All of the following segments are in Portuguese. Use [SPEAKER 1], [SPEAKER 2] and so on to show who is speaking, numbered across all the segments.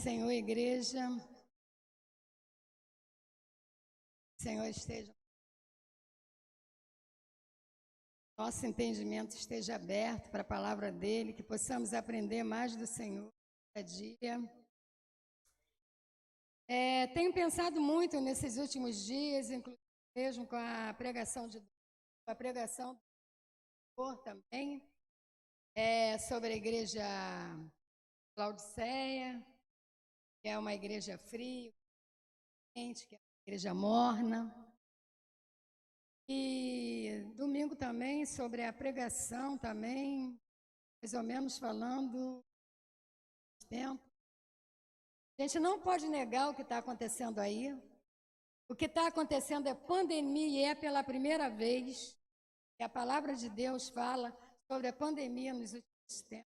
[SPEAKER 1] Senhor, igreja. O Senhor esteja. Nosso entendimento esteja aberto para a palavra dele, que possamos aprender mais do Senhor cada dia. Tenho pensado muito nesses últimos dias, inclusive mesmo com a pregação do Senhor também, sobre a igreja Laodiceia, que é uma igreja fria, que é uma igreja morna. E domingo também sobre a pregação também, mais ou menos falando do tempo. A gente não pode negar o que está acontecendo aí. O que está acontecendo é pandemia e é pela primeira vez que a palavra de Deus fala sobre a pandemia nos últimos tempos.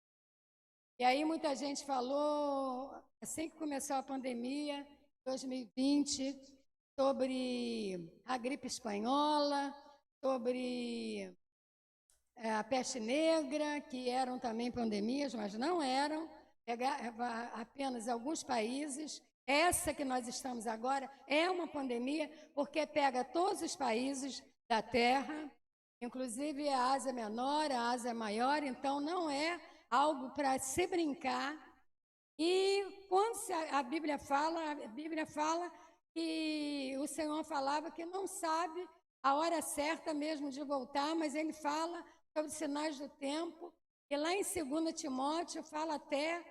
[SPEAKER 1] E aí muita gente falou, assim que começou a pandemia, 2020, sobre a gripe espanhola, sobre a peste negra, que eram também pandemias, mas não eram, apenas alguns países. Essa que nós estamos agora é uma pandemia, porque pega todos os países da Terra, inclusive a Ásia Menor, a Ásia Maior, então não é algo para se brincar. E quando a Bíblia fala que o Senhor falava que não sabe a hora certa mesmo de voltar, mas ele fala sobre sinais do tempo. E lá em 2 Timóteo fala até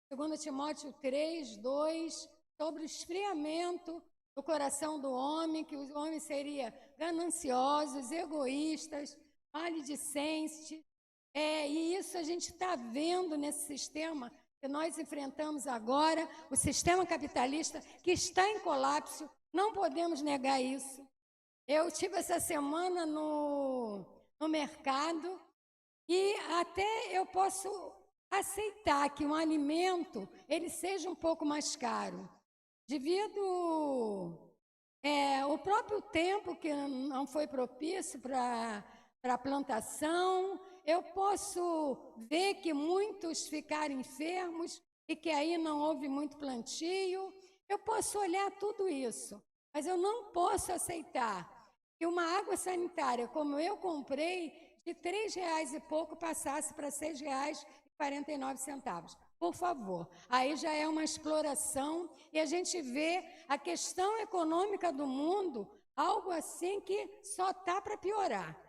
[SPEAKER 1] 2 Timóteo 3, 2, sobre o esfriamento do coração do homem, que os homens seriam gananciosos, egoístas, maledicentes. E isso a gente está vendo nesse sistema que nós enfrentamos agora, o sistema capitalista que está em colapso, não podemos negar isso. Eu estive essa semana no mercado e até eu posso aceitar que um alimento ele seja um pouco mais caro, devido o próprio tempo que não foi propício para a plantação. Eu posso ver que muitos ficaram enfermos e que aí não houve muito plantio. Eu posso olhar tudo isso, mas eu não posso aceitar que uma água sanitária, como eu comprei, de R$3 e pouco passasse para R$6,49. Por favor, aí já é uma exploração e a gente vê a questão econômica do mundo, algo assim que só está para piorar.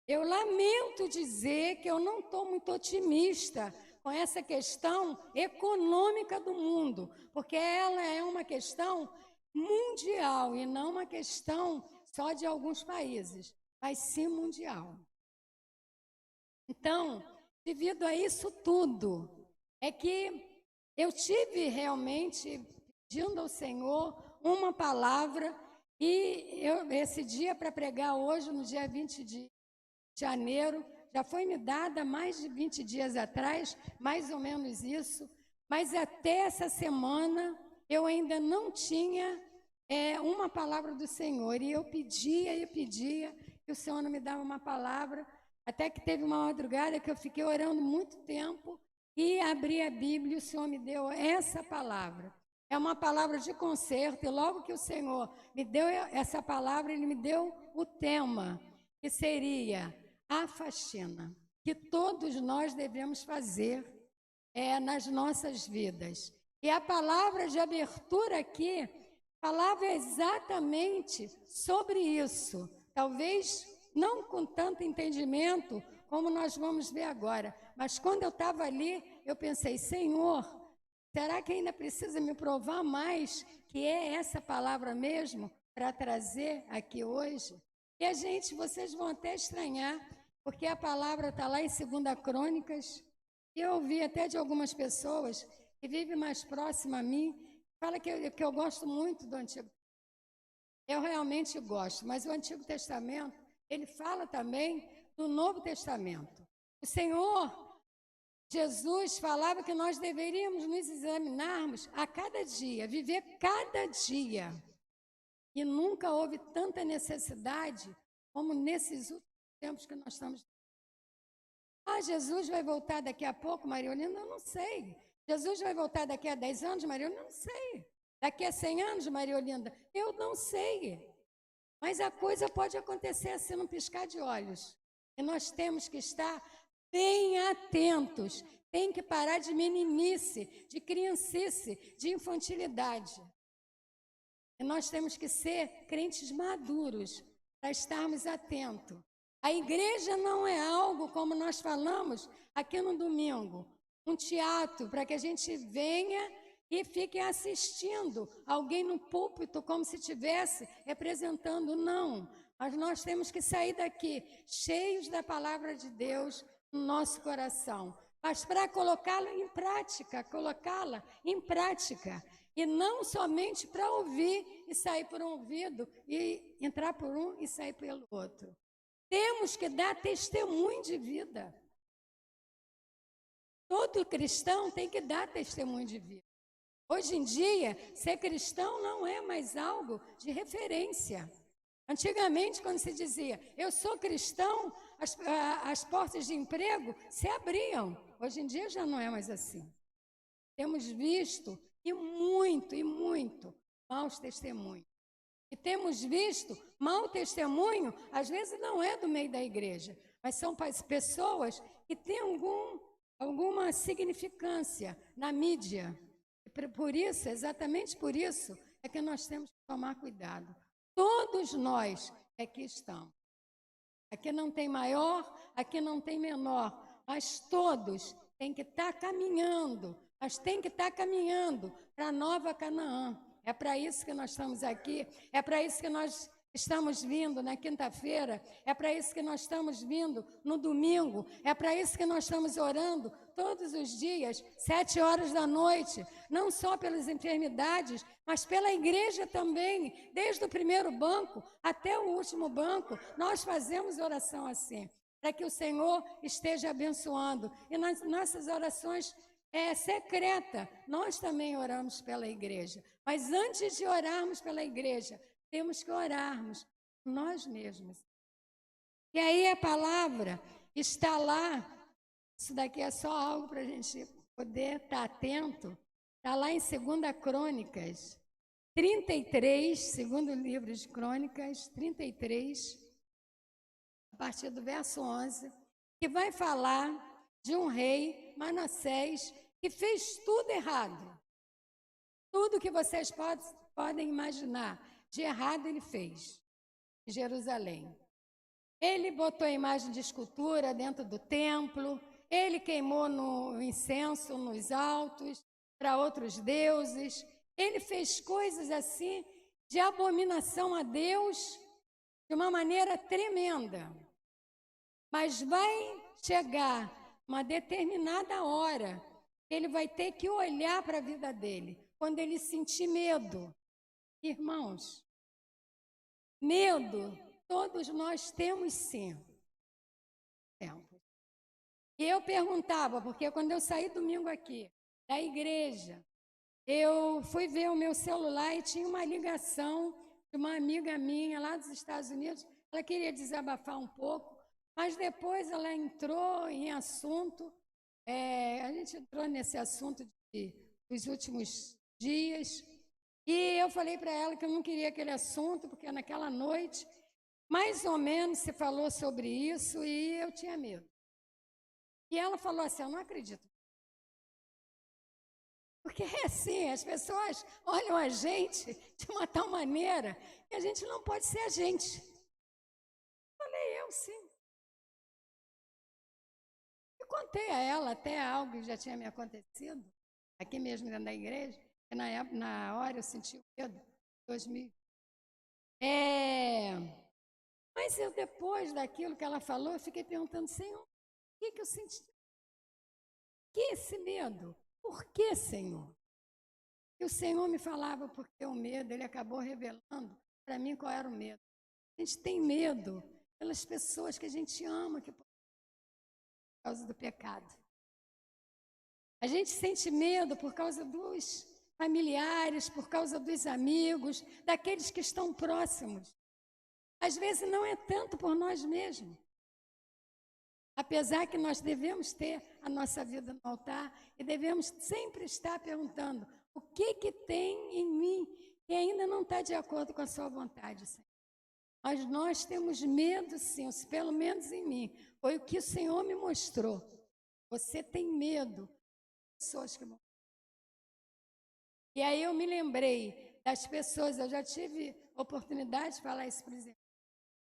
[SPEAKER 1] Eu lamento dizer que eu não estou muito otimista com essa questão econômica do mundo, porque ela é uma questão mundial e não uma questão só de alguns países, mas sim mundial. Então, devido a isso tudo, é que eu tive realmente pedindo ao Senhor uma palavra e esse dia para pregar hoje, no dia 20 de janeiro, já foi me dada mais de 20 dias atrás, mais ou menos isso, mas até essa semana eu ainda não tinha uma palavra do Senhor, e eu pedia que o Senhor não me dava uma palavra, até que teve uma madrugada que eu fiquei orando muito tempo e abri a Bíblia e o Senhor me deu essa palavra. É uma palavra de conserto, e logo que o Senhor me deu essa palavra, Ele me deu o tema, que seria a faxina, que todos nós devemos fazer nas nossas vidas. E a palavra de abertura aqui falava exatamente sobre isso. Talvez não com tanto entendimento como nós vamos ver agora, mas quando eu estava ali, eu pensei, Senhor, será que ainda precisa me provar mais que é essa palavra mesmo para trazer aqui hoje? E vocês vão até estranhar, porque a palavra está lá em 2 Crônicas, e eu ouvi até de algumas pessoas que vivem mais próximo a mim, fala que eu gosto muito do Antigo. Eu realmente gosto, mas o Antigo Testamento, ele fala também do Novo Testamento. O Senhor Jesus falava que nós deveríamos nos examinarmos a cada dia, viver cada dia. E nunca houve tanta necessidade como nesses últimos tempos que nós estamos. Jesus vai voltar daqui a pouco, Maria Olinda? Eu não sei. Jesus vai voltar daqui a 10 anos, Maria Olinda? Não sei. Daqui a 100 anos, Maria Olinda? Eu não sei. Mas a coisa pode acontecer assim num piscar de olhos. E nós temos que estar bem atentos. Tem que parar de meninice, de criancice, de infantilidade. E nós temos que ser crentes maduros para estarmos atentos. A igreja não é algo, como nós falamos aqui no domingo, um teatro para que a gente venha e fique assistindo alguém no púlpito como se estivesse representando. Não, mas nós temos que sair daqui cheios da palavra de Deus no nosso coração, mas para colocá-la em prática, e não somente para ouvir e sair por um ouvido, e entrar por um e sair pelo outro. Temos que dar testemunho de vida. Todo cristão tem que dar testemunho de vida. Hoje em dia, ser cristão não é mais algo de referência. Antigamente, quando se dizia, eu sou cristão, as portas de emprego se abriam. Hoje em dia já não é mais assim. Temos visto e muito maus testemunhos. E temos visto mau testemunho, às vezes não é do meio da igreja, mas são pessoas que têm alguma significância na mídia. Por isso, exatamente por isso, é que nós temos que tomar cuidado. Todos nós aqui estamos. Aqui não tem maior, aqui não tem menor, mas todos têm que estar caminhando, para a nova Canaã. É para isso que nós estamos aqui, é para isso que nós estamos vindo na quinta-feira, é para isso que nós estamos vindo no domingo, é para isso que nós estamos orando todos os dias, 7 horas da noite, não só pelas enfermidades, mas pela igreja também, desde o primeiro banco até o último banco, nós fazemos oração assim, para que o Senhor esteja abençoando. E nas nossas orações secreta, nós também oramos pela igreja. Mas antes de orarmos pela igreja, temos que orarmos por nós mesmos. E aí a palavra está lá, isso daqui é só algo para a gente poder estar atento, está lá em 2 Crônicas 33, segundo livro de Crônicas 33, a partir do verso 11, que vai falar de um rei, Manassés, que fez tudo errado. Tudo que vocês podem imaginar de errado ele fez em Jerusalém. Ele botou a imagem de escultura dentro do templo, ele queimou no incenso nos altos para outros deuses, ele fez coisas assim de abominação a Deus de uma maneira tremenda. Mas vai chegar uma determinada hora, ele vai ter que olhar para a vida dele, quando ele sentir medo. Irmãos, medo, todos nós temos sim. E eu perguntava, porque quando eu saí domingo aqui, da igreja, eu fui ver o meu celular e tinha uma ligação de uma amiga minha lá dos Estados Unidos. Ela queria desabafar um pouco, mas depois ela entrou em assunto, a gente entrou nesse assunto dos últimos dias, e eu falei para ela que eu não queria aquele assunto, porque naquela noite, mais ou menos, se falou sobre isso e eu tinha medo. E ela falou assim, eu não acredito. Porque é assim, as pessoas olham a gente de uma tal maneira que a gente não pode ser a gente. Falei, eu sim. Eu contei a ela até algo que já tinha me acontecido, aqui mesmo dentro da igreja, que na hora eu senti o medo, 2000. Mas eu, depois daquilo que ela falou, eu fiquei perguntando, Senhor, o que eu senti? Que esse medo? Por que, Senhor? E o Senhor me falava porque o medo, ele acabou revelando para mim qual era o medo. A gente tem medo pelas pessoas que a gente ama, por causa do pecado. A gente sente medo por causa dos familiares, por causa dos amigos, daqueles que estão próximos. Às vezes não é tanto por nós mesmos. Apesar que nós devemos ter a nossa vida no altar e devemos sempre estar perguntando o que tem em mim que ainda não está de acordo com a sua vontade, Senhor. Mas nós temos medo, sim, pelo menos em mim. Foi o que o Senhor me mostrou. Você tem medo das pessoas que vão. E aí eu me lembrei das pessoas, eu já tive oportunidade de falar isso, por exemplo,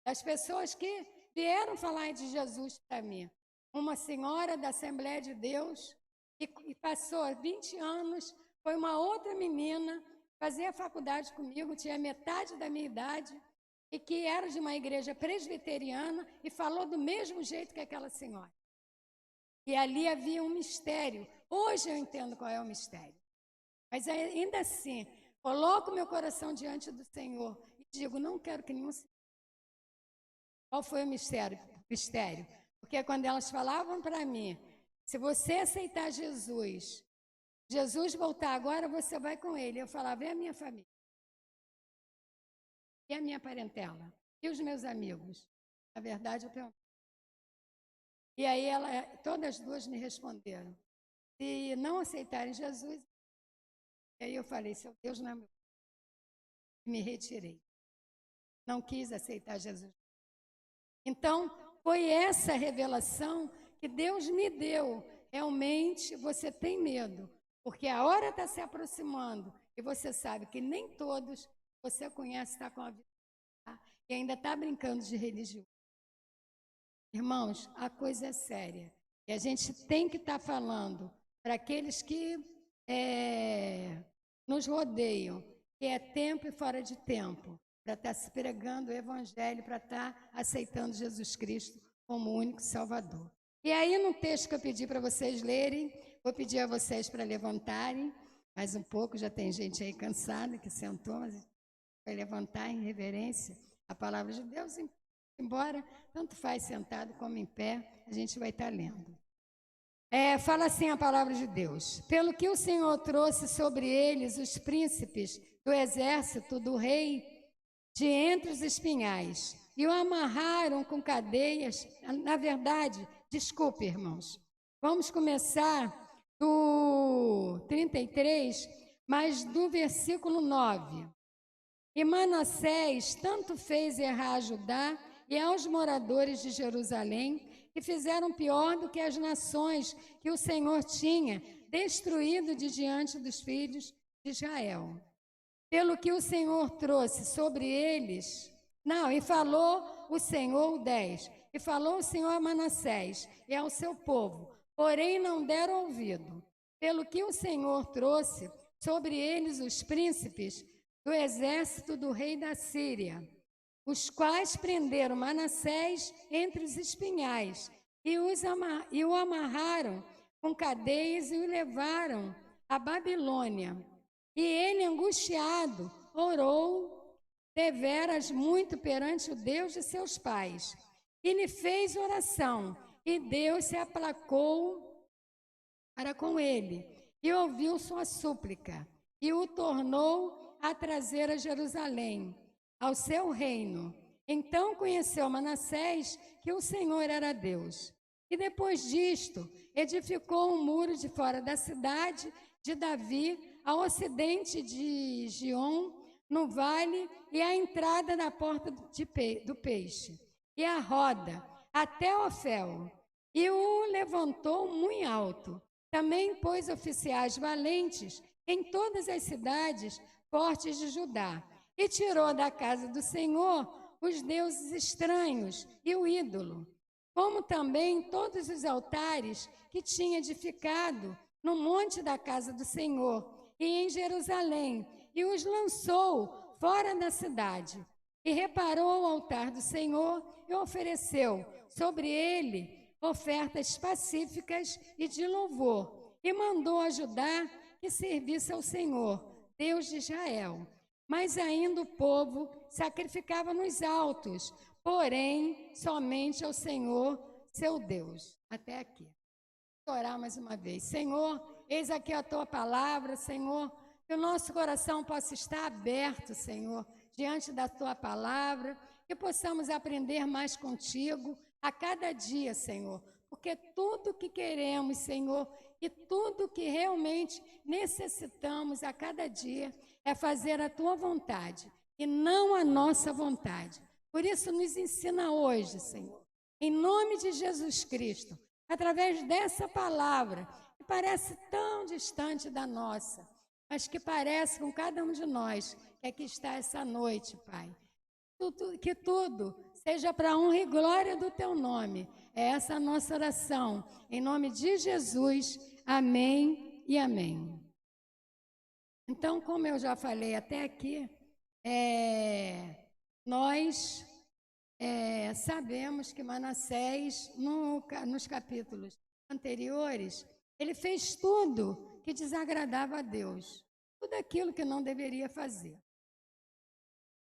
[SPEAKER 1] das pessoas que vieram falar de Jesus para mim. Uma senhora da Assembleia de Deus, que passou 20 anos, foi uma outra menina, fazia faculdade comigo, tinha metade da minha idade, e que era de uma igreja presbiteriana e falou do mesmo jeito que aquela senhora. E ali havia um mistério. Hoje eu entendo qual é o mistério. Mas ainda assim, coloco meu coração diante do Senhor e digo, não quero que nenhum... Qual foi o mistério? Porque quando elas falavam para mim, se você aceitar Jesus, Jesus voltar agora, você vai com ele. Eu falava, e a minha família? E a minha parentela? E os meus amigos? Na verdade, eu pergunto. E aí todas as duas me responderam, se não aceitarem Jesus, e aí eu falei, seu Deus não é meu. Me retirei. Não quis aceitar Jesus. Então, foi essa revelação que Deus me deu. Realmente, você tem medo, porque a hora está se aproximando e você sabe que nem todos você conhece, está com a vida e ainda está brincando de religião. Irmãos, a coisa é séria. E a gente tem que estar falando para aqueles que nos rodeiam, que é tempo e fora de tempo, para estar se pregando o Evangelho, para estar aceitando Jesus Cristo como o único Salvador. E aí, no texto que eu pedi para vocês lerem, vou pedir a vocês para levantarem, mais um pouco, já tem gente aí cansada que sentou, mas vai levantar em reverência a palavra de Deus, embora tanto faz sentado como em pé, a gente vai estar lendo. Fala assim a palavra de Deus. Pelo que o Senhor trouxe sobre eles os príncipes do exército do rei de entre os espinhais e o amarraram com cadeias. Na verdade, desculpe, irmãos, vamos começar do 33, mas do versículo 9. E Manassés tanto fez errar a Judá e aos moradores de Jerusalém, que fizeram pior do que as nações que o Senhor tinha destruído de diante dos filhos de Israel. Pelo que o Senhor trouxe sobre eles... e falou o Senhor, 10, e falou o Senhor a Manassés e ao seu povo, porém não deram ouvido. Pelo que o Senhor trouxe sobre eles os príncipes do exército do rei da Síria, os quais prenderam Manassés entre os espinhais e o amarraram com cadeias e o levaram à Babilônia. E ele, angustiado, orou deveras muito perante o Deus de seus pais. E lhe fez oração, e Deus se aplacou para com ele, e ouviu sua súplica, e o tornou a trazer a Jerusalém, ao seu reino. Então conheceu Manassés que o Senhor era Deus. E depois disto, edificou um muro de fora da cidade de Davi, ao ocidente de Gion, no vale, e a entrada da porta do peixe, e a roda, até Ofel, e o levantou muito alto. Também pôs oficiais valentes em todas as cidades fortes de Judá, e tirou da casa do Senhor os deuses estranhos e o ídolo, como também todos os altares que tinha edificado no monte da casa do Senhor e em Jerusalém, e os lançou fora da cidade. E reparou o altar do Senhor e ofereceu sobre ele ofertas pacíficas e de louvor, e mandou a Judá que servisse ao Senhor, Deus de Israel. Mas ainda o povo sacrificava nos altos, porém somente ao Senhor, seu Deus. Até aqui. Vou orar mais uma vez. Senhor, eis aqui a tua palavra, Senhor, que o nosso coração possa estar aberto, Senhor, diante da tua palavra, que possamos aprender mais contigo, a cada dia, Senhor, porque tudo que queremos, Senhor, e tudo que realmente necessitamos a cada dia é fazer a Tua vontade e não a nossa vontade. Por isso, nos ensina hoje, Senhor, em nome de Jesus Cristo, através dessa palavra, que parece tão distante da nossa, mas que parece com cada um de nós que aqui está essa noite, Pai. Que tudo seja para a honra e glória do Teu nome. É essa a nossa oração. Em nome de Jesus, amém e amém. Então, como eu já falei até aqui, nós sabemos que Manassés, nos capítulos anteriores, ele fez tudo que desagradava a Deus, tudo aquilo que não deveria fazer.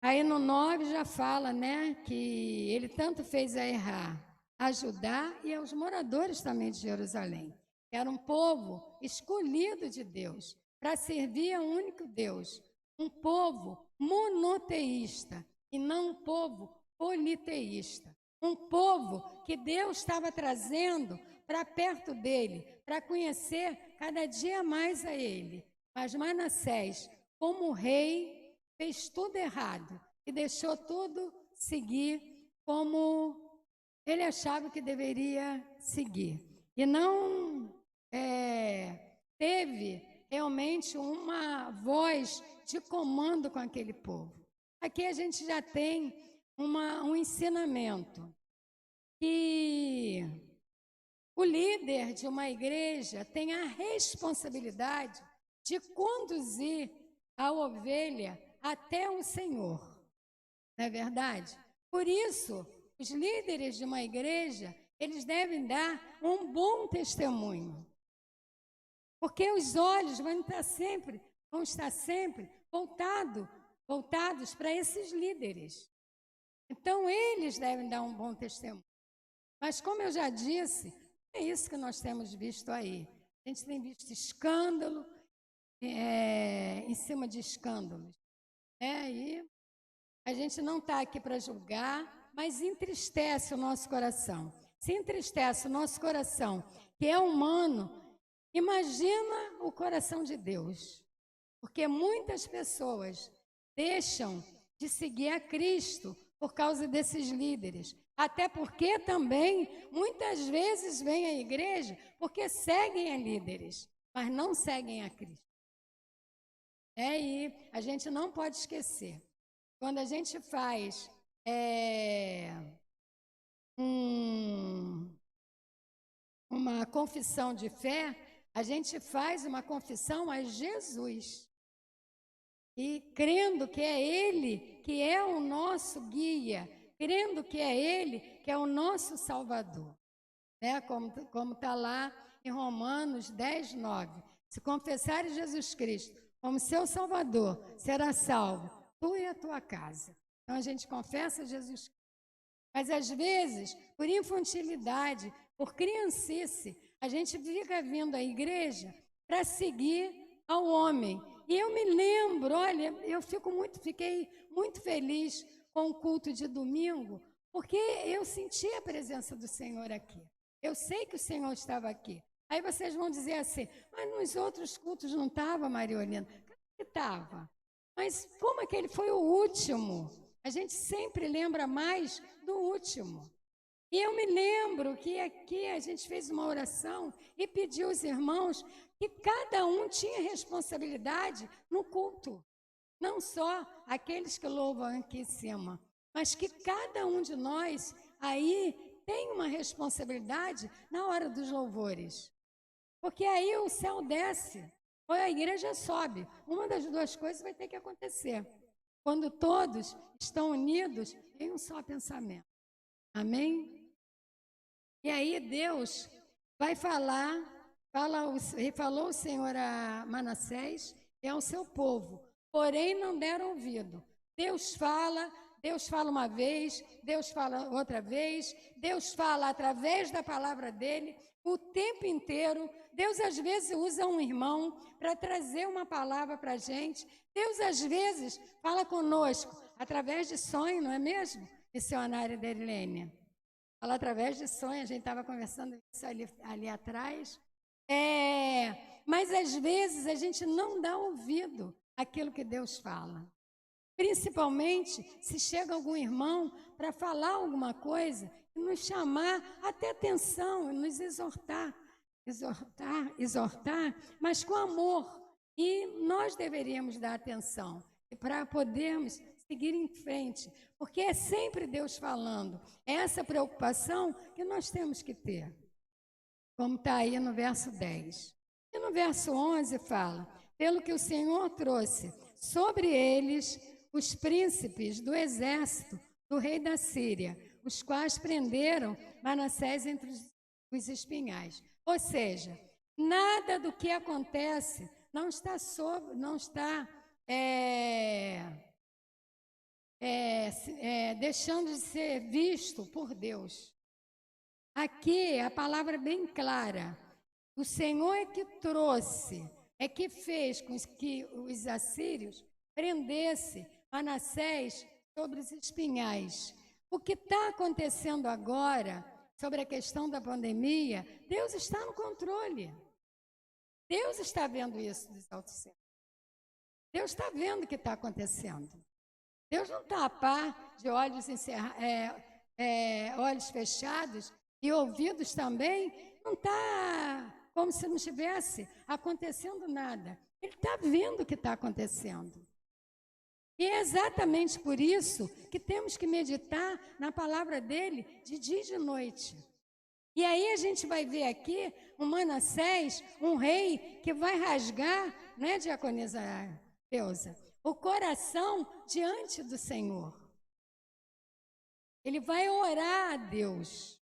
[SPEAKER 1] Aí no 9 já fala, né, que ele tanto fez a errar a Judá e aos moradores também de Jerusalém. Era um povo escolhido de Deus para servir ao único Deus, um povo monoteísta e não um povo politeísta, um povo que Deus estava trazendo para perto dele, para conhecer cada dia mais a ele. Mas Manassés, como rei, fez tudo errado e deixou tudo seguir como ele achava que deveria seguir. E não teve realmente uma voz de comando com aquele povo. Aqui a gente já tem um ensinamento que o líder de uma igreja tem a responsabilidade de conduzir a ovelha até o Senhor, não é verdade? Por isso, os líderes de uma igreja, eles devem dar um bom testemunho, porque os olhos vão estar sempre voltados para esses líderes. Então, eles devem dar um bom testemunho. Mas, como eu já disse, é isso que nós temos visto aí. A gente tem visto escândalo em cima de escândalos. E a gente não está aqui para julgar, mas entristece o nosso coração. Se entristece o nosso coração, que é humano, imagina o coração de Deus. Porque muitas pessoas deixam de seguir a Cristo por causa desses líderes. Até porque também, muitas vezes, vêm à igreja porque seguem a líderes, mas não seguem a Cristo. E a gente não pode esquecer. Quando a gente faz uma confissão de fé, a gente faz uma confissão a Jesus. E crendo que é Ele que é o nosso guia, crendo que é Ele que é o nosso Salvador. Como está lá em Romanos 10, 9. Se confessares Jesus Cristo como seu Salvador, será salvo, tu e a tua casa. Então a gente confessa Jesus Cristo. Mas às vezes, por infantilidade, por criancice, a gente fica vindo à igreja para seguir ao homem. E eu me lembro, olha, fiquei muito feliz com o culto de domingo, porque eu senti a presença do Senhor aqui. Eu sei que o Senhor estava aqui. Aí vocês vão dizer assim, mas nos outros cultos não estava, Mariolina? Claro que estava. Mas como aquele foi o último? A gente sempre lembra mais do último. E eu me lembro que aqui a gente fez uma oração e pediu aos irmãos que cada um tinha responsabilidade no culto. Não só aqueles que louvam aqui em cima, mas que cada um de nós aí tem uma responsabilidade na hora dos louvores. Porque aí o céu desce, ou a igreja sobe. Uma das duas coisas vai ter que acontecer. Quando todos estão unidos em um só pensamento. Amém? E aí Deus vai falou o Senhor a Manassés e ao seu povo, porém não deram ouvido. Deus fala uma vez, Deus fala outra vez, Deus fala através da palavra dele o tempo inteiro. Deus às vezes usa um irmão para trazer uma palavra para a gente. Deus às vezes fala conosco através de sonho, não é mesmo? Missionária Derilene. fala através de sonho, a gente estava conversando isso ali atrás. Mas às vezes a gente não dá ouvido àquilo que Deus fala. Principalmente se chega algum irmão para falar alguma coisa e nos chamar até atenção, e nos exortar, mas com amor. E nós deveríamos dar atenção para podermos seguir em frente, porque é sempre Deus falando. É essa preocupação que nós temos que ter, como está aí no verso 10. E no verso 11 fala: pelo que o Senhor trouxe sobre eles os príncipes do exército do rei da Síria, os quais prenderam Manassés entre os espinhais. Ou seja, nada do que acontece não está deixando de ser visto por Deus. Aqui a palavra é bem clara. O Senhor é que trouxe, é que fez com que os assírios prendessem Manassés sobre os espinhais. O que está acontecendo agora sobre a questão da pandemia, Deus está no controle. Deus está vendo isso dos altos céus. Deus está vendo o que está acontecendo. Deus não está a par de olhos fechados e ouvidos também. Não está como se não estivesse acontecendo nada. Ele está vendo o que está acontecendo. E é exatamente por isso que temos que meditar na palavra dele de dia e de noite. E aí a gente vai ver aqui um Manassés, um rei que vai rasgar, né, diaconisa Deusa, o coração diante do Senhor. Ele vai orar a Deus.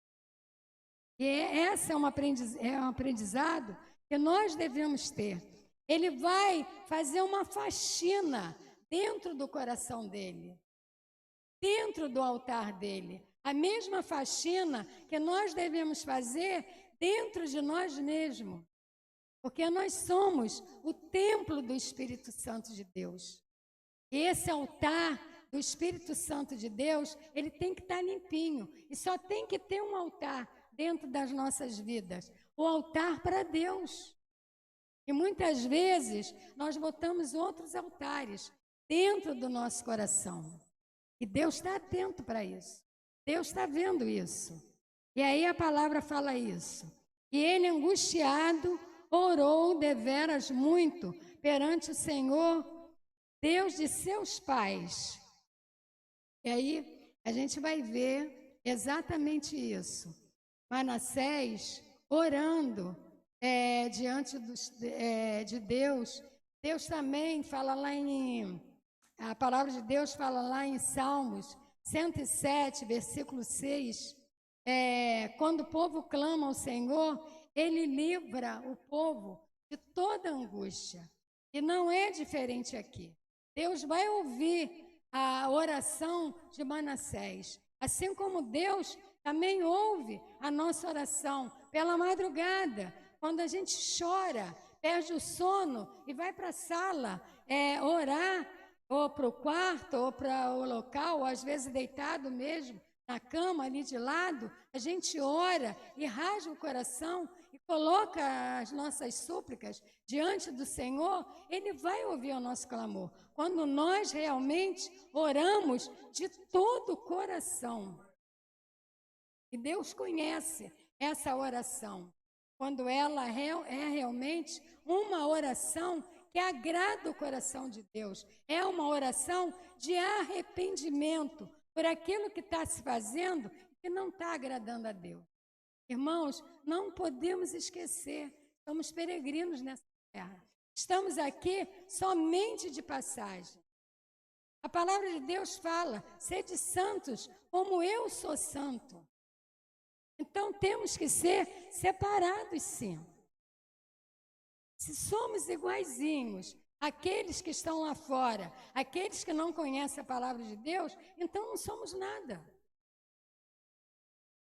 [SPEAKER 1] E esse é um aprendizado que nós devemos ter. Ele vai fazer uma faxina dentro do coração dele, dentro do altar dele. A mesma faxina que nós devemos fazer dentro de nós mesmos, porque nós somos o templo do Espírito Santo de Deus. E esse altar do Espírito Santo de Deus, ele tem que estar limpinho. E só tem que ter um altar dentro das nossas vidas, o altar para Deus. E muitas vezes nós botamos outros altares dentro do nosso coração. E Deus está atento para isso. Deus está vendo isso. E aí a palavra fala isso. E ele, angustiado, orou deveras muito perante o Senhor, Deus de seus pais. E aí a gente vai ver exatamente isso. Manassés orando diante de Deus. Deus também fala lá a palavra de Deus fala lá em Salmos 107, versículo 6, quando o povo clama ao Senhor, ele livra o povo de toda angústia. E não é diferente aqui. Deus vai ouvir a oração de Manassés, assim como Deus também ouve a nossa oração pela madrugada, quando a gente chora, perde o sono e vai para a sala orar, ou para o quarto, ou para o local, ou às vezes deitado mesmo, na cama ali de lado, a gente ora e rasga o coração e coloca as nossas súplicas diante do Senhor, Ele vai ouvir o nosso clamor. Quando nós realmente oramos de todo o coração. E Deus conhece essa oração, quando ela é realmente uma oração que agrada o coração de Deus. É uma oração de arrependimento por aquilo que está se fazendo e que não está agradando a Deus. Irmãos, não podemos esquecer, somos peregrinos nessa terra. Estamos aqui somente de passagem. A palavra de Deus fala, sede santos como eu sou santo. Então temos que ser separados, sim. Se somos iguaizinhos àqueles que estão lá fora, aqueles que não conhecem a palavra de Deus, então não somos nada.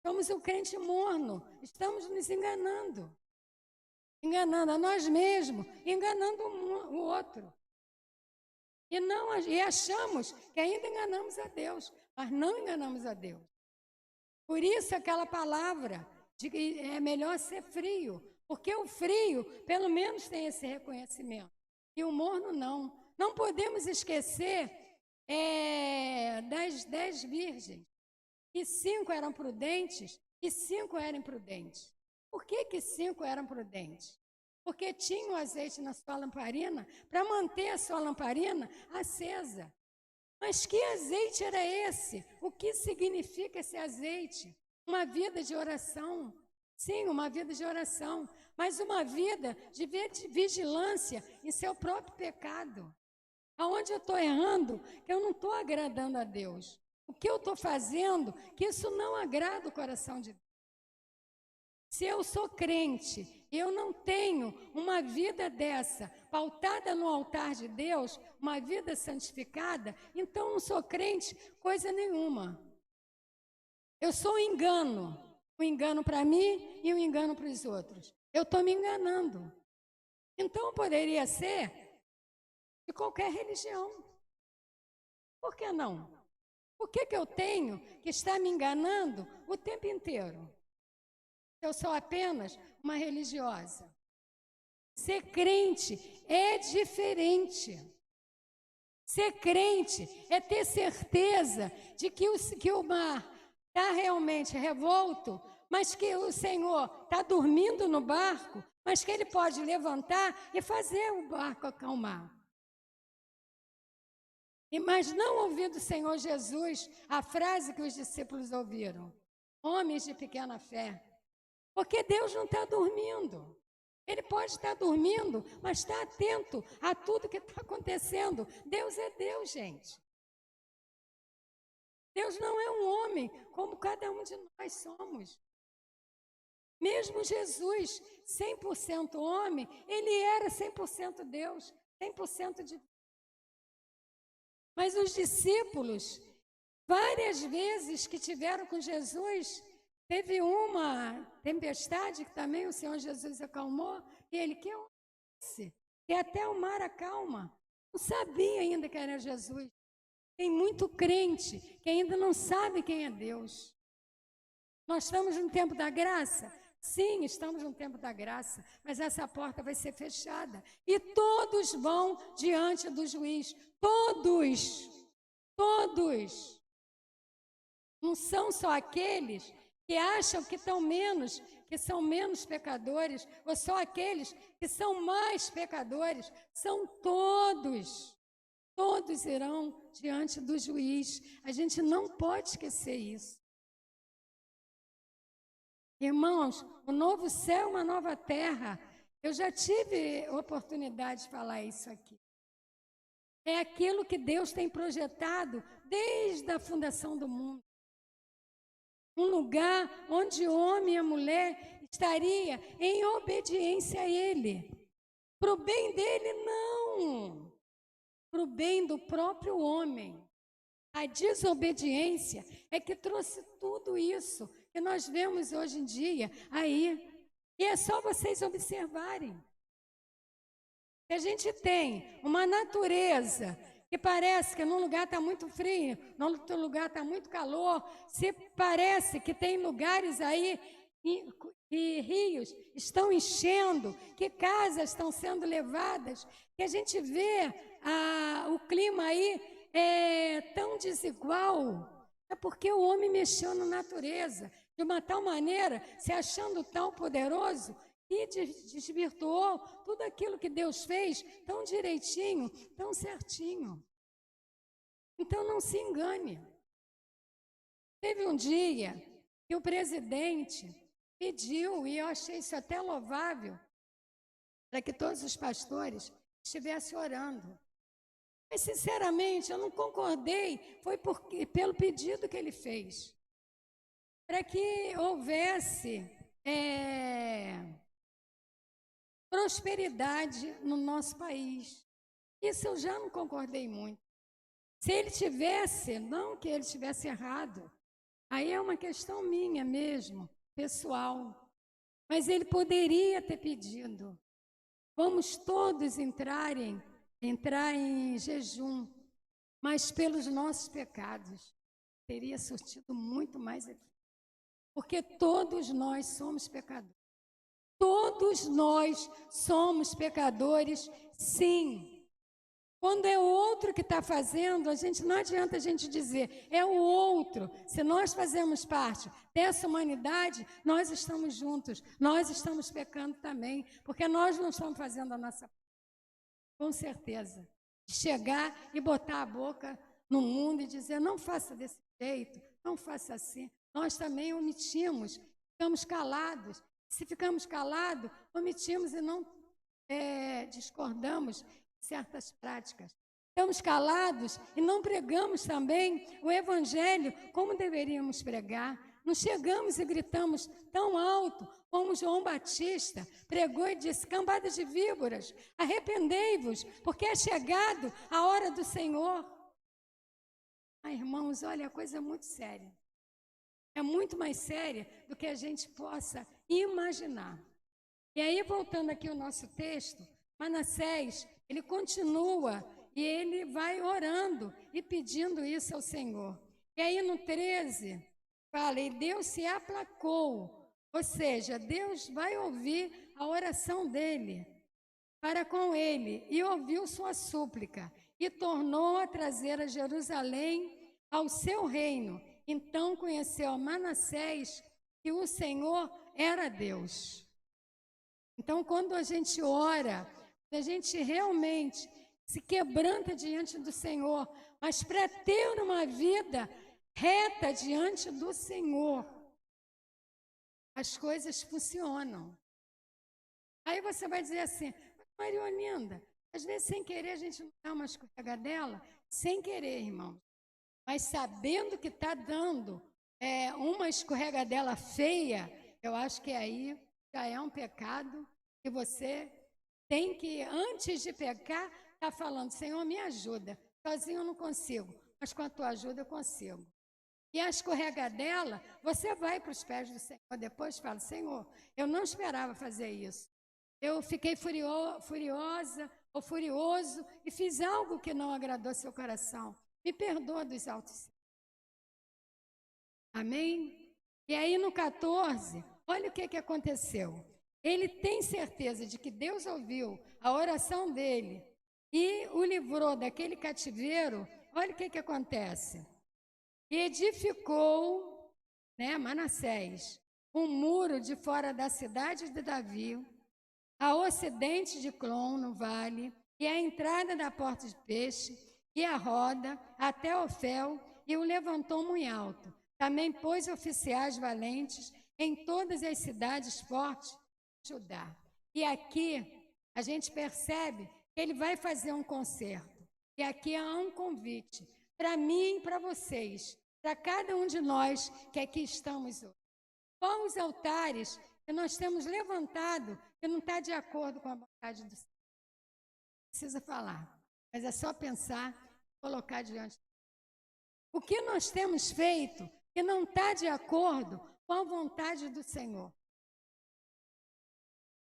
[SPEAKER 1] Somos um crente morno, estamos nos enganando. Enganando a nós mesmos, enganando o outro. E achamos que ainda enganamos a Deus, mas não enganamos a Deus. Por isso aquela palavra de que é melhor ser frio, porque o frio, pelo menos, tem esse reconhecimento. E o morno não. Não podemos esquecer das 10 virgens, que 5 eram prudentes e 5 eram imprudentes. Por que 5 eram prudentes? Porque tinham azeite na sua lamparina para manter a sua lamparina acesa. Mas que azeite era esse? O que significa esse azeite? Uma vida de oração. Sim, uma vida de oração, mas uma vida de vigilância em seu próprio pecado. Aonde eu estou errando, que eu não estou agradando a Deus. O que eu estou fazendo, que isso não agrada o coração de Deus. Se eu sou crente, eu não tenho uma vida dessa, pautada no altar de Deus, uma vida santificada, então não sou crente coisa nenhuma. Eu sou um engano para mim e um engano para os outros. Eu estou me enganando. Então poderia ser de qualquer religião. Por que não? Por que eu tenho que estar me enganando o tempo inteiro? Eu sou apenas uma religiosa. Ser crente é diferente. Ser crente é ter certeza de que o mar está realmente revolto, mas que o Senhor está dormindo no barco, mas que Ele pode levantar e fazer o barco acalmar. Mas não ouvir do Senhor Jesus a frase que os discípulos ouviram: homens de pequena fé. Porque Deus não está dormindo. Ele pode estar dormindo, mas está atento a tudo que está acontecendo. Deus é Deus, gente. Deus não é um homem como cada um de nós somos. Mesmo Jesus, 100% homem, ele era 100% Deus, 100% de Deus. Mas os discípulos, várias vezes que tiveram com Jesus, teve uma tempestade que também o Senhor Jesus acalmou, e ele, que é esse? Que até o mar acalma. Não sabia ainda que era Jesus. Tem muito crente que ainda não sabe quem é Deus. Nós estamos no tempo da graça? Sim, estamos no tempo da graça, mas essa porta vai ser fechada. E todos vão diante do juiz. Todos. Todos. Não são só aqueles que acham que estão menos, que são menos pecadores, ou só aqueles que são mais pecadores. São todos. Todos irão diante do juiz. A gente não pode esquecer isso. Irmãos, o novo céu, uma nova terra. Eu já tive oportunidade de falar isso aqui. É aquilo que Deus tem projetado desde a fundação do mundo. Um lugar onde o homem e a mulher estaria em obediência a Ele. Para o bem dele, não. Para o bem do próprio homem. A desobediência é que trouxe tudo isso que nós vemos hoje em dia aí. E é só vocês observarem. Se a gente tem uma natureza que parece que num lugar está muito frio, no outro lugar está muito calor, se parece que tem lugares aí que rios estão enchendo, que casas estão sendo levadas, que a gente vê o clima aí tão desigual, é porque o homem mexeu na natureza de uma tal maneira, se achando tão poderoso, e desvirtuou tudo aquilo que Deus fez tão direitinho, tão certinho. Então não se engane. Teve um dia que o presidente pediu, e eu achei isso até louvável, para que todos os pastores estivessem orando. Mas, sinceramente, eu não concordei, foi pelo pedido que ele fez, para que houvesse prosperidade no nosso país. Isso eu já não concordei muito. Se ele tivesse, não que ele tivesse errado, aí é uma questão minha mesmo, pessoal, mas ele poderia ter pedido: vamos todos entrar em jejum, mas pelos nossos pecados teria surtido muito mais efeito. Porque todos nós somos pecadores. Todos nós somos pecadores, sim. Quando é o outro que está fazendo, não adianta a gente dizer, é o outro. Se nós fazemos parte dessa humanidade, nós estamos juntos, nós estamos pecando também, porque nós não estamos fazendo a nossa parte. Com certeza. Chegar e botar a boca no mundo e dizer, não faça desse jeito, não faça assim. Nós também omitimos, ficamos calados. Se ficamos calados, omitimos e não discordamos de certas práticas. Estamos calados e não pregamos também o evangelho como deveríamos pregar. Não chegamos e gritamos tão alto como João Batista pregou e disse, cambada de víboras, arrependei-vos, porque é chegado a hora do Senhor. Irmãos, olha, a coisa é muito séria. É muito mais séria do que a gente possa imaginar. E aí, voltando aqui ao nosso texto, Manassés, ele continua e ele vai orando e pedindo isso ao Senhor. E aí no 13, fala, e Deus se aplacou, ou seja, Deus vai ouvir a oração dele para com ele e ouviu sua súplica e tornou a trazer a Jerusalém ao seu reino. Então conheceu Manassés que o Senhor era Deus. Então, quando a gente ora, a gente realmente se quebranta diante do Senhor, mas para ter uma vida reta diante do Senhor, as coisas funcionam. Aí você vai dizer assim, Maria Olinda, às vezes sem querer a gente não dá uma escorregadela, sem querer, irmão. Mas sabendo que está dando uma escorregadela feia, eu acho que aí já é um pecado que você tem que, antes de pecar, estar falando, Senhor, me ajuda. Sozinho eu não consigo, mas com a tua ajuda eu consigo. E a escorregadela, você vai para os pés do Senhor, depois fala, Senhor, eu não esperava fazer isso. Eu fiquei furiosa ou furioso e fiz algo que não agradou seu coração. Me perdoa dos altos. Amém? E aí no 14, olha o que aconteceu. Ele tem certeza de que Deus ouviu a oração dele e o livrou daquele cativeiro. Olha o que acontece. E edificou, Manassés, um muro de fora da cidade de Davi, a ocidente de Clom, no vale, e a entrada da porta de peixe, e a roda até Ofel, e o levantou muito alto. Também pôs oficiais valentes em todas as cidades fortes de Judá. E aqui a gente percebe que ele vai fazer um concerto. E aqui há um convite para mim e para vocês, para cada um de nós que aqui estamos hoje. Quais os altares que nós temos levantado que não está de acordo com a vontade do Senhor? Não precisa falar, mas é só pensar, colocar diante. O que nós temos feito que não está de acordo com a vontade do Senhor?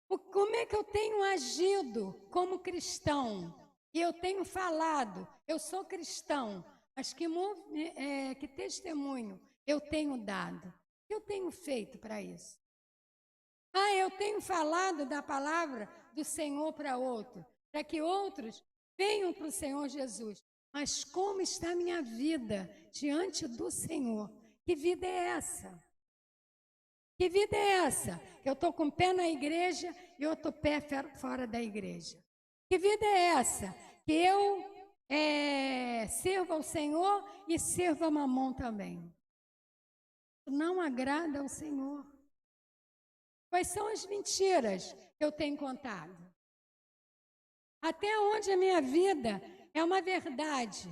[SPEAKER 1] Como é que eu tenho agido como cristão? E eu tenho falado, eu sou cristão, mas que testemunho eu tenho dado? O que eu tenho feito para isso? Eu tenho falado da palavra do Senhor para outro, para que outros venham para o Senhor Jesus. Mas como está a minha vida diante do Senhor? Que vida é essa? Que vida é essa? Eu estou com o pé na igreja e outro pé fora da igreja. Que vida é essa? Que eu sirva ao Senhor e sirva a Mamon também. Não agrada ao Senhor. Quais são as mentiras que eu tenho contado? Até onde a minha vida é uma verdade?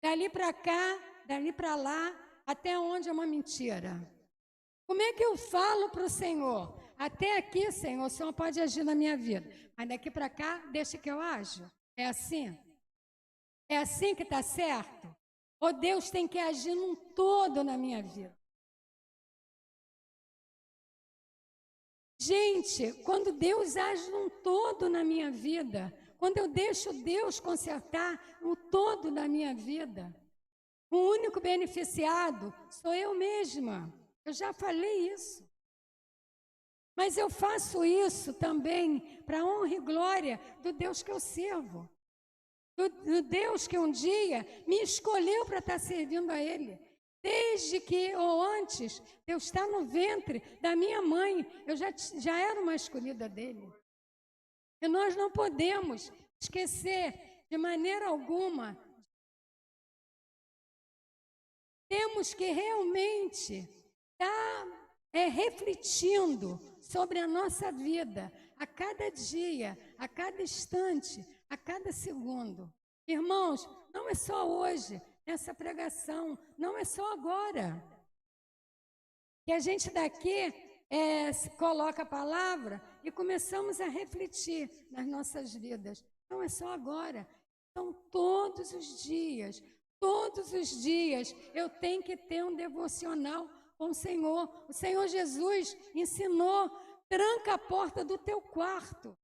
[SPEAKER 1] Dali para cá, dali para lá, até onde é uma mentira? Como é que eu falo para o Senhor? Até aqui, Senhor, o Senhor pode agir na minha vida, mas daqui para cá, deixa que eu ajo. É assim? É assim que está certo? Ou Deus tem que agir num todo na minha vida? Gente, quando Deus age num todo na minha vida, quando eu deixo Deus consertar o todo da minha vida, o único beneficiado sou eu mesma. Eu já falei isso. Mas eu faço isso também para a honra e glória do Deus que eu sirvo. Do Deus que um dia me escolheu para estar servindo a Ele. Desde que, ou antes, de eu estar no ventre da minha mãe, eu já era uma escolhida dEle. E nós não podemos esquecer de maneira alguma. Temos que realmente estar refletindo sobre a nossa vida, a cada dia, a cada instante, a cada segundo. Irmãos, não é só hoje, nessa pregação, não é só agora. Que a gente daqui coloca a palavra e começamos a refletir nas nossas vidas. Não é só agora, são todos os dias. Todos os dias eu tenho que ter um devocional com o Senhor. O Senhor Jesus ensinou, tranca a porta do teu quarto.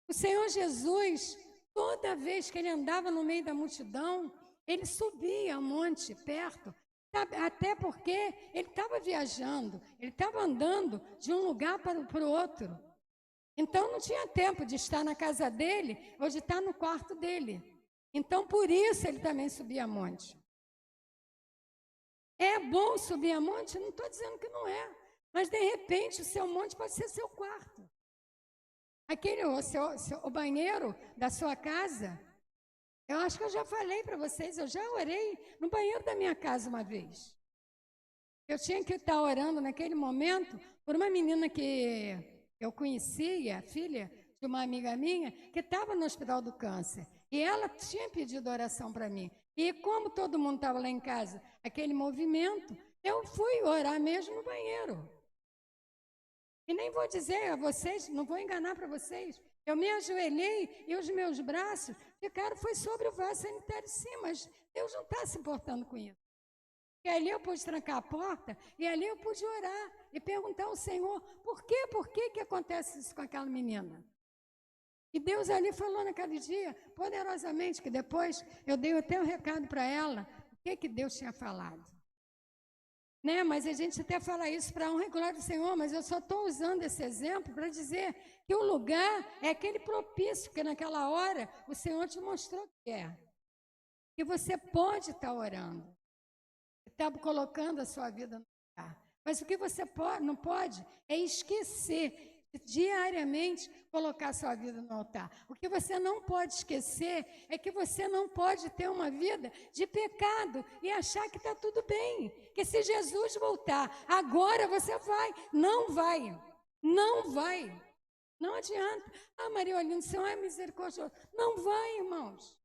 [SPEAKER 1] O Senhor Jesus, toda vez que ele andava no meio da multidão, ele subia a monte perto, até porque ele estava viajando, ele estava andando de um lugar para o outro. Então não tinha tempo de estar na casa dele ou de estar no quarto dele. Então por isso ele também subia a monte. É bom subir a monte? Não estou dizendo que não é. Mas, de repente, o seu monte pode ser seu quarto. O banheiro da sua casa, eu acho que eu já falei para vocês, eu já orei no banheiro da minha casa uma vez. Eu tinha que estar orando naquele momento por uma menina que eu conhecia, filha de uma amiga minha, que estava no hospital do câncer. E ela tinha pedido oração para mim. E como todo mundo estava lá em casa, aquele movimento, eu fui orar mesmo no banheiro. E nem vou dizer a vocês, não vou enganar para vocês, eu me ajoelhei e os meus braços ficaram, foi sobre o vaso sanitário sim, mas Deus não está se importando com isso. E ali eu pude trancar a porta e ali eu pude orar e perguntar ao Senhor, por que acontece isso com aquela menina? E Deus ali falou naquele dia, poderosamente, que depois eu dei até um recado para ela, o que Deus tinha falado. Né? Mas a gente até fala isso para a honra e glória do Senhor, mas eu só estou usando esse exemplo para dizer que o lugar é aquele propício, que naquela hora o Senhor te mostrou que é. Que você pode estar orando, está colocando a sua vida no lugar. Mas o que você não pode é esquecer diariamente colocar a sua vida no altar. O que você não pode esquecer é que você não pode ter uma vida de pecado e achar que está tudo bem. Que se Jesus voltar, agora você vai. Não vai. Não vai. Não adianta. Ah, Maria Olinda, o Senhor é misericordioso. Não vai, irmãos.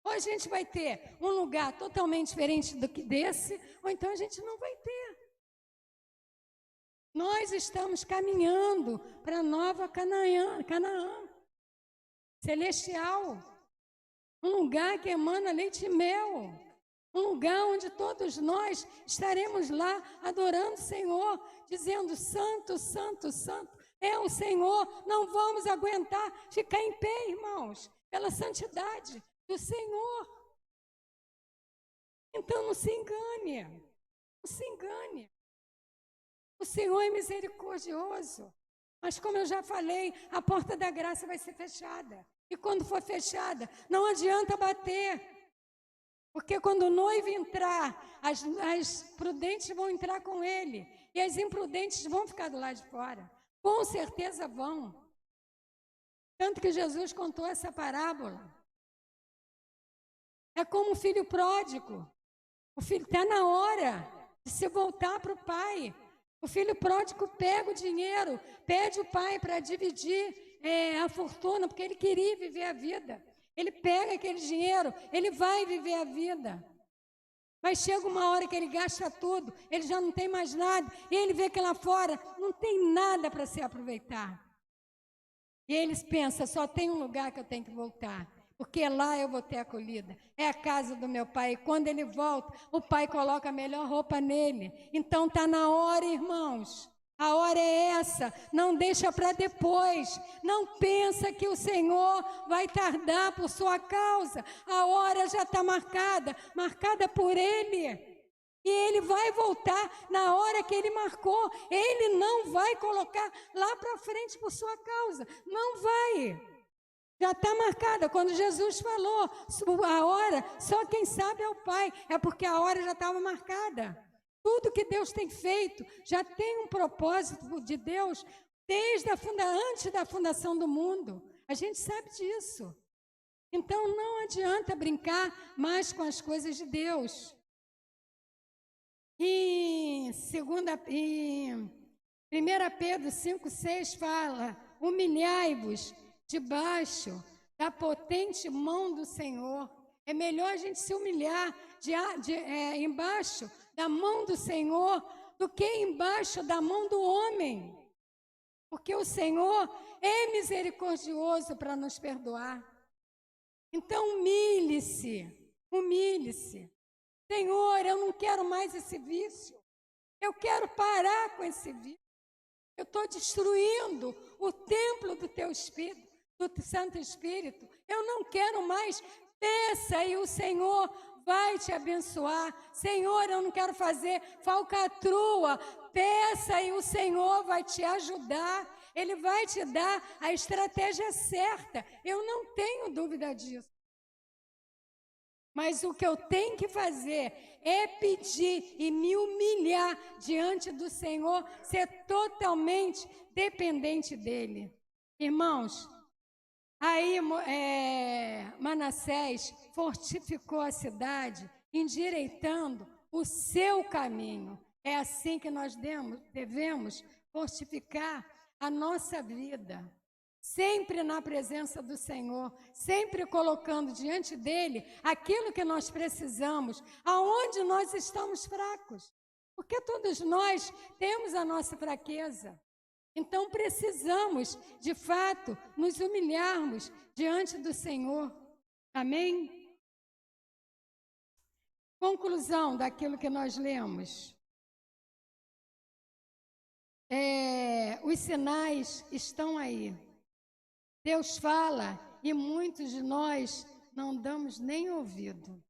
[SPEAKER 1] Ou a gente vai ter um lugar totalmente diferente do que desse, ou então a gente não vai ter. Nós estamos caminhando para a nova Canaã, celestial, um lugar que emana leite e mel, um lugar onde todos nós estaremos lá adorando o Senhor, dizendo santo, santo, santo, é o Senhor, não vamos aguentar ficar em pé, irmãos, pela santidade do Senhor. Então não se engane, não se engane. O Senhor é misericordioso, mas como eu já falei, a porta da graça vai ser fechada. E quando for fechada, não adianta bater. Porque quando o noivo entrar, as prudentes vão entrar com ele. E as imprudentes vão ficar do lado de fora. Com certeza vão. Tanto que Jesus contou essa parábola. É como o filho pródigo. O filho está na hora de se voltar para o pai. O filho pródigo pega o dinheiro, pede o pai para dividir a fortuna, porque ele queria viver a vida. Ele pega aquele dinheiro, ele vai viver a vida. Mas chega uma hora que ele gasta tudo, ele já não tem mais nada, e ele vê que lá fora não tem nada para se aproveitar. E eles pensam, só tem um lugar que eu tenho que voltar, porque lá eu vou ter acolhida. É a casa do meu pai. E quando ele volta, o pai coloca a melhor roupa nele. Então está na hora, irmãos. A hora é essa. Não deixa para depois. Não pensa que o Senhor vai tardar por sua causa. A hora já está marcada por Ele. E ele vai voltar na hora que ele marcou. Ele não vai colocar lá para frente por sua causa. Não vai. Já está marcada. Quando Jesus falou a hora, só quem sabe é o Pai. É porque a hora já estava marcada. Tudo que Deus tem feito já tem um propósito de Deus antes da fundação do mundo. A gente sabe disso. Então não adianta brincar mais com as coisas de Deus. Em 1 Pedro 5,6 fala: humilhai-vos debaixo da potente mão do Senhor. É melhor a gente se humilhar embaixo da mão do Senhor do que embaixo da mão do homem. Porque o Senhor é misericordioso para nos perdoar. Então humilhe-se, humilhe-se. Senhor, eu não quero mais esse vício. Eu quero parar com esse vício. Eu estou destruindo o templo do teu Espírito, do Santo Espírito. Eu não quero mais. Peça e o Senhor vai te abençoar. Senhor, eu não quero fazer falcatrua. Peça e o Senhor vai te ajudar. Ele vai te dar a estratégia certa. Eu não tenho dúvida disso. Mas o que eu tenho que fazer é pedir e me humilhar diante do Senhor, ser totalmente dependente dEle. Irmãos, aí Manassés fortificou a cidade, endireitando o seu caminho. É assim que nós devemos fortificar a nossa vida. Sempre na presença do Senhor, sempre colocando diante dEle aquilo que nós precisamos, aonde nós estamos fracos. Porque todos nós temos a nossa fraqueza. Então precisamos, de fato, nos humilharmos diante do Senhor. Amém? Conclusão daquilo que nós lemos. Os sinais estão aí. Deus fala e muitos de nós não damos nem ouvido,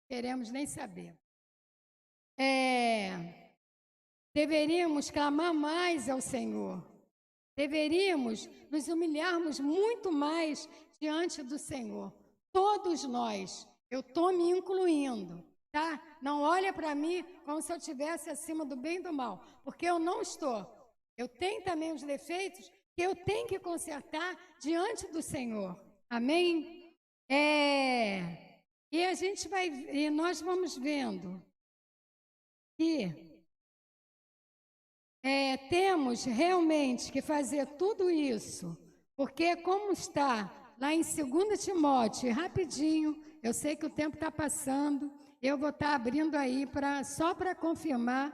[SPEAKER 1] queremos nem saber. Deveríamos clamar mais ao Senhor, deveríamos nos humilharmos muito mais diante do Senhor. Todos nós, eu estou me incluindo, tá? Não olha para mim como se eu estivesse acima do bem e do mal, porque eu não estou. Eu tenho também os defeitos que eu tenho que consertar diante do Senhor. Amém? E a gente e nós vamos vendo que temos realmente que fazer tudo isso, porque como está lá em 2 Timóteo, rapidinho, eu sei que o tempo está passando, eu vou estar abrindo aí só para confirmar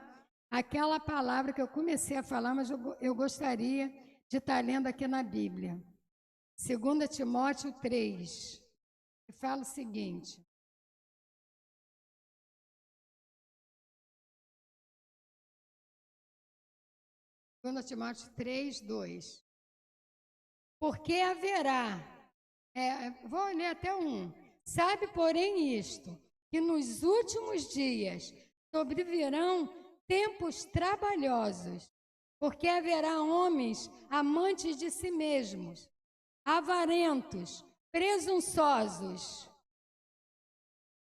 [SPEAKER 1] aquela palavra que eu comecei a falar, mas eu gostaria de estar lendo aqui na Bíblia. 2 Timóteo 3, que fala o seguinte. Segundo Timóteo 3, 2. Porque haverá, vou ler até 1. Sabe, porém, isto, que nos últimos dias sobrevirão tempos trabalhosos, porque haverá homens amantes de si mesmos, avarentos, presunçosos,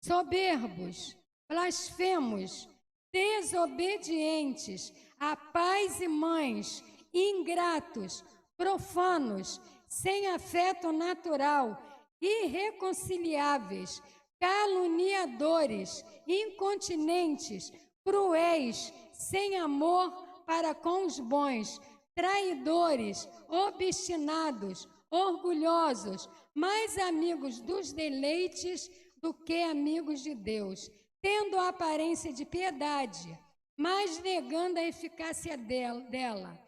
[SPEAKER 1] soberbos, blasfemos, desobedientes a pais e mães, ingratos, profanos, sem afeto natural, irreconciliáveis, caluniadores, incontinentes, cruéis, sem amor para com os bons, traidores, obstinados, orgulhosos, mais amigos dos deleites do que amigos de Deus, tendo a aparência de piedade, mas negando a eficácia dela.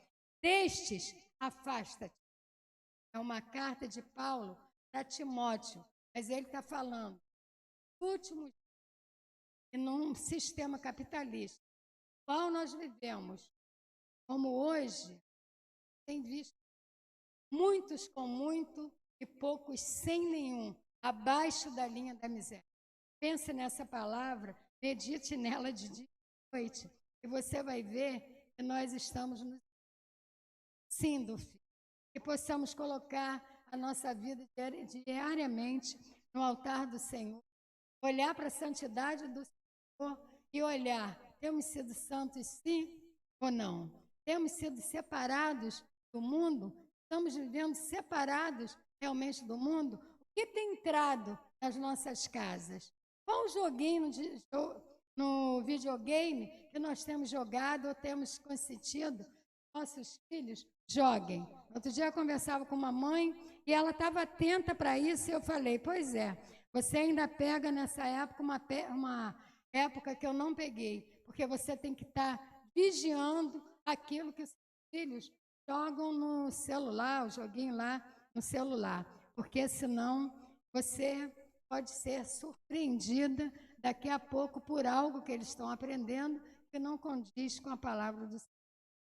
[SPEAKER 1] Destes, afasta-te. É uma carta de Paulo para Timóteo, mas ele está falando, último, num sistema capitalista, qual nós vivemos, como hoje, tem visto muitos com muito e poucos sem nenhum, abaixo da linha da miséria. Pense nessa palavra, medite nela de dia. noite, e você vai ver que nós estamos nos Sim, filho. Que possamos colocar a nossa vida diariamente no altar do Senhor, olhar para a santidade do Senhor e olhar, temos sido santos sim ou não? Temos sido separados do mundo? Estamos vivendo separados realmente do mundo? O que tem entrado nas nossas casas? Qual o joguinho no videogame que nós temos jogado ou temos consentido nossos filhos joguem? Outro dia eu conversava com uma mãe e ela estava atenta para isso e eu falei, pois é, você ainda pega nessa época uma época que eu não peguei, porque você tem que estar vigiando aquilo que os filhos jogam no celular, o joguinho lá no celular, porque senão você pode ser surpreendida daqui a pouco por algo que eles estão aprendendo que não condiz com a palavra do Senhor.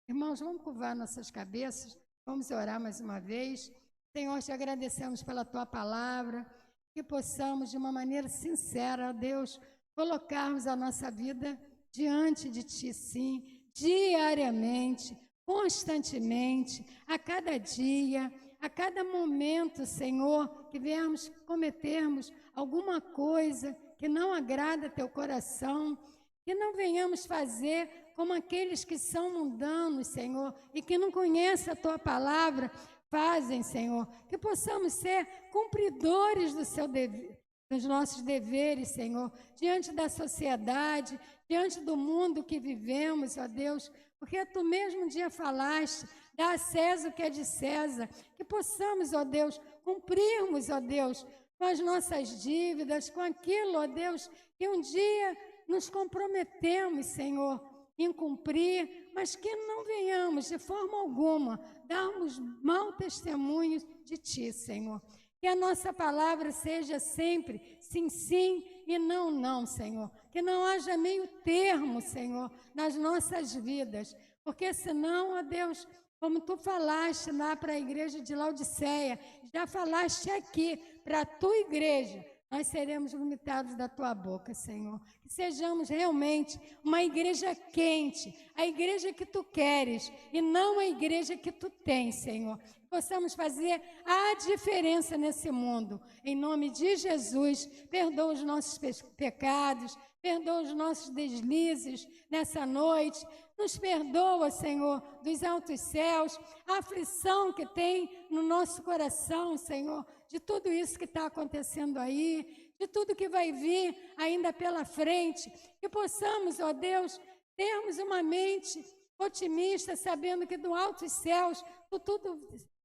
[SPEAKER 1] Irmãos, vamos curvar nossas cabeças, vamos orar mais uma vez. Senhor, te agradecemos pela tua palavra, que possamos, de uma maneira sincera, Deus, colocarmos a nossa vida diante de ti, sim, diariamente, constantemente, a cada dia, a cada momento, Senhor, que viemos cometermos alguma coisa que não agrada teu coração, que não venhamos fazer como aqueles que são mundanos, Senhor, e que não conhecem a tua palavra, fazem, Senhor, que possamos ser cumpridores dos nossos deveres, Senhor, diante da sociedade, diante do mundo que vivemos, ó Deus, porque tu mesmo um dia falaste, dá a César o que é de César, que possamos, ó Deus, cumprirmos, ó Deus, com as nossas dívidas, com aquilo, ó Deus, que um dia nos comprometemos, Senhor, em cumprir, mas que não venhamos de forma alguma darmos mau testemunho de Ti, Senhor. Que a nossa palavra seja sempre sim, sim e não, não, Senhor. Que não haja meio termo, Senhor, nas nossas vidas, porque senão, ó Deus, como Tu falaste lá para a igreja de Laodiceia, já falaste aqui para a Tua igreja, nós seremos vomitados da Tua boca, Senhor. Que sejamos realmente uma igreja quente, a igreja que Tu queres e não a igreja que Tu tens, Senhor. Que possamos fazer a diferença nesse mundo. Em nome de Jesus, perdoa os nossos pecados, perdoa os nossos deslizes nessa noite. Nos perdoa, Senhor, dos altos céus, a aflição que tem no nosso coração, Senhor, de tudo isso que está acontecendo aí, de tudo que vai vir ainda pela frente, que possamos, ó Deus, termos uma mente otimista, sabendo que do altos céus,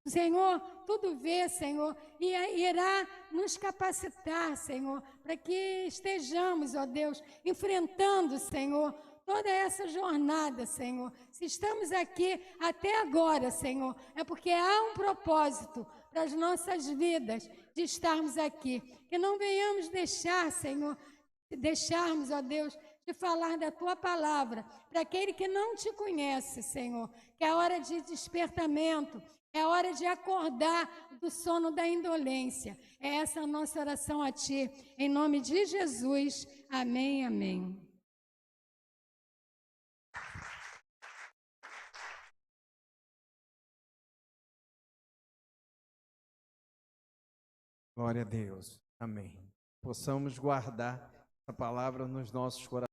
[SPEAKER 1] Senhor, tudo vê, Senhor, e irá nos capacitar, Senhor, para que estejamos, ó Deus, enfrentando, Senhor, toda essa jornada, Senhor. Se estamos aqui até agora, Senhor, é porque há um propósito para as nossas vidas de estarmos aqui. Que não venhamos deixar, Senhor, deixarmos, ó Deus, de falar da Tua palavra para aquele que não Te conhece, Senhor, que é hora de despertamento, é hora de acordar do sono da indolência. É essa a nossa oração a Ti, em nome de Jesus. Amém, amém.
[SPEAKER 2] Glória a Deus. Amém. Possamos guardar essa palavra nos nossos corações.